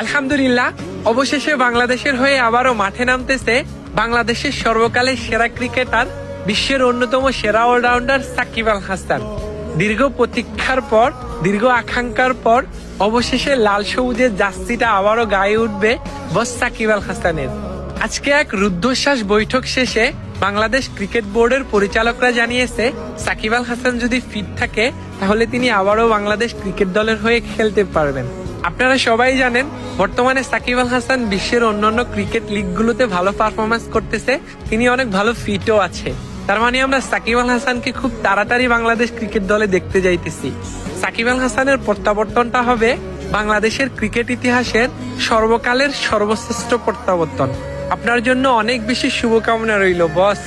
আলহামদুলিল্লাহ, অবশেষে বাংলাদেশের হয়ে আবারও মাঠে নামতেছে বাংলাদেশের সর্বকালের সেরা ক্রিকেটার, বিশ্বের অন্যতম সেরা অলরাউন্ডার সাকিব আল হাসান। দীর্ঘ প্রতীক্ষার পর, দীর্ঘ আকাঙ্ক্ষার পর অবশেষে লাল সবুজের জার্সিটা আবারও গায়ে উঠবে বস সাকিব আল হাসানের। আজকে এক রুদ্ধশ্বাস বৈঠক শেষে বাংলাদেশ ক্রিকেট বোর্ডের পরিচালকরা জানিয়েছে, সাকিব আল হাসান যদি ফিট থাকে তাহলে তিনি আবারও বাংলাদেশ ক্রিকেট দলের হয়ে খেলতে পারবেন। আপনারা সবাই জানেন, বর্তমানে সাকিব আল হাসান বিশ্বের অন্যান্য ক্রিকেট লিগগুলোতে ভালো পারফরমেন্স করতেছে, তিনি অনেক ভালো ফিটও আছে। তার মানে আমরা সাকিব আল হাসানকে খুব তাড়াতাড়ি বাংলাদেশ ক্রিকেট দলে দেখতে যাইতেছি। সাকিব আল হাসানের প্রত্যাবর্তনটা হবে বাংলাদেশের ক্রিকেট ইতিহাসের সর্বকালের সর্বশ্রেষ্ঠ প্রত্যাবর্তন। আপনার জন্য অনেক বেশি শুভকামনা রইল বস।